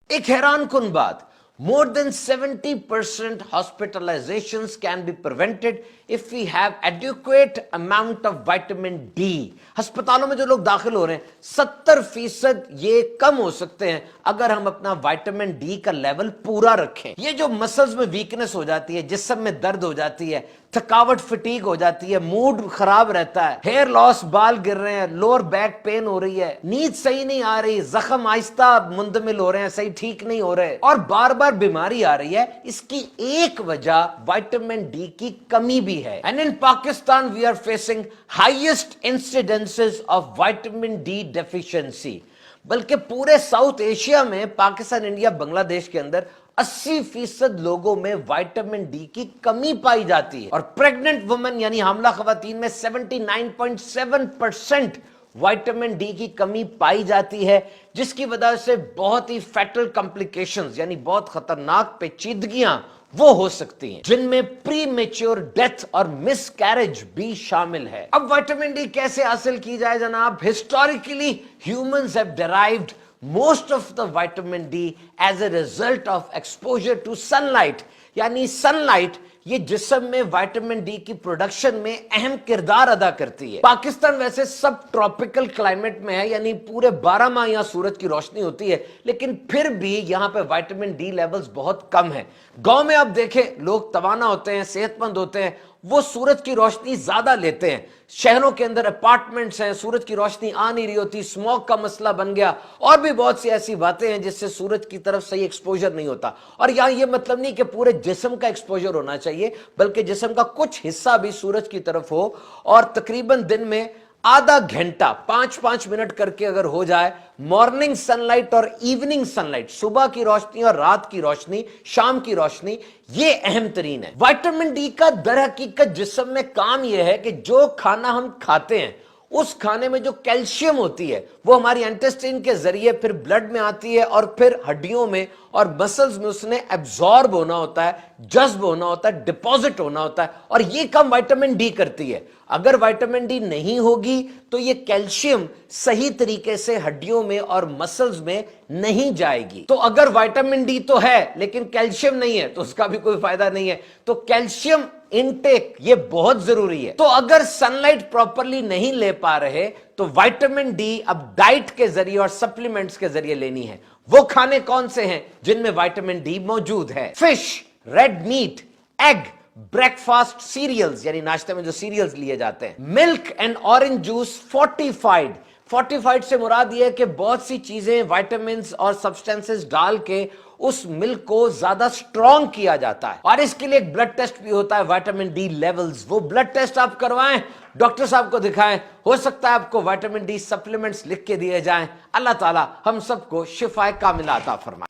ایک حیران کن بات, more than 70% hospitalizations can be prevented if we have adequate amount of vitamin D. ہسپتالوں میں جو لوگ داخل ہو رہے ہیں 70% یہ کم ہو سکتے ہیں اگر ہم اپنا وائٹامن ڈی کا لیول پورا رکھیں. یہ جو مسلز میں ویکنس ہو جاتی ہے, جسم میں درد ہو جاتی ہے, تھکاوٹ فٹیگ ہو جاتی ہے, موڈ خراب رہتا ہے, ہیئر لاس, بال گر رہے ہیں, لوور بیک پین ہو رہی ہے, نیند صحیح نہیں آ رہی, زخم آہستہ مندمل ہو رہے ہیں, صحیح ٹھیک نہیں ہو رہے, اور بار بار بیماری آ رہی ہے, اس کی ایک وجہ وائٹامن ڈی کی کمی بھی ہے. And in Pakistan we are facing highest incidences of vitamin D deficiency. بلکہ پورے ساؤتھ ایشیا میں, پاکستان, انڈیا, بنگلہ دیش کے اندر 80% لوگوں میں وائٹامن ڈی کی کمی پائی جاتی ہے. اور پریگننٹ وومن یعنی حاملہ خواتین میں 79.7% وائٹامن ڈی کی کمی پائی جاتی ہے, جس کی وجہ سے بہت ہی فیٹل کمپلیکیشنز یعنی بہت خطرناک پیچیدگیاں وہ ہو سکتی ہیں, جن میں پری میچور ڈیتھ اور مس کیریج بھی شامل ہے. اب وائٹامن ڈی کیسے حاصل کی جائے جناب؟ Historically humans have derived most of the vitamin D as a result of exposure to sunlight. یعنی سن لائٹ یہ جسم میں وائٹامن ڈی کی پروڈکشن میں اہم کردار ادا کرتی ہے. پاکستان ویسے سب ٹراپیکل کلائمیٹ میں ہے, یعنی پورے 12 ماہ یہاں سورج کی روشنی ہوتی ہے, لیکن پھر بھی یہاں پہ وائٹامن ڈی لیولز بہت کم ہیں. گاؤں میں آپ دیکھیں لوگ توانا ہوتے ہیں, صحت مند ہوتے ہیں, وہ سورج کی روشنی زیادہ لیتے ہیں. شہروں کے اندر اپارٹمنٹس ہیں, سورج کی روشنی آ نہیں رہی ہوتی, اسموک کا مسئلہ بن گیا, اور بھی بہت سی ایسی باتیں ہیں جس سے سورج کی طرف صحیح ایکسپوجر نہیں ہوتا. اور یہاں یہ مطلب نہیں کہ پورے جسم کا ایکسپوجر ہونا چاہیے, بلکہ جسم کا کچھ حصہ بھی سورج کی طرف ہو, اور تقریباً دن میں آدھا گھنٹہ 5-5 منٹ کر کے اگر ہو جائے, مارننگ سن لائٹ اور ایوننگ سن لائٹ, صبح کی روشنی اور رات کی روشنی, شام کی روشنی, یہ اہم ترین ہے. وائٹامن ڈی کا در حقیقت جسم میں کام یہ ہے کہ جو کھانا ہم کھاتے ہیں اس کھانے میں جو کیلشیم ہوتی ہے وہ ہماری انٹسٹائن کے ذریعے پھر بلڈ میں آتی ہے, اور پھر ہڈیوں میں اور مسلز میں اس نے ایبزارب ہونا ہوتا ہے, جذب ہونا ہوتا ہے, ڈپازٹ ہونا ہوتا ہے, اور یہ کام وائٹامن ڈی کرتی ہے. اگر وائٹامن ڈی نہیں ہوگی تو یہ کیلشیم صحیح طریقے سے ہڈیوں میں اور مسلز میں نہیں جائے گی. تو اگر وائٹامن ڈی تو ہے لیکن کیلشیم نہیں ہے تو اس کا بھی کوئی فائدہ نہیں ہے. تو کیلشیم انٹیک یہ بہت ضروری ہے. تو اگر سن لائٹ پراپرلی نہیں لے پا رہے تو وائٹامن ڈی اب ڈائٹ کے ذریعے اور سپلیمنٹس کے ذریعے لینی ہے. وہ کھانے کون سے ہیں جن میں وائٹامن ڈی موجود ہے؟ Fish, red meat, egg, breakfast cereals یعنی ناشتے میں جو سیریلز لیے جاتے ہیں, milk and orange juice fortified سے مراد یہ ہے کہ بہت سی چیزیں, وائٹامنز اور سبسٹینسز ڈال کے اس ملک کو زیادہ سٹرونگ کیا جاتا ہے. اور اس کے لیے ایک بلڈ ٹیسٹ بھی ہوتا ہے وائٹامن ڈی لیولز. وہ بلڈ ٹیسٹ آپ کروائیں, ڈاکٹر صاحب کو دکھائیں, ہو سکتا ہے آپ کو وائٹامن ڈی سپلیمنٹس لکھ کے دیے جائیں. اللہ تعالی ہم سب کو شفائے کاملہ عطا فرمائے.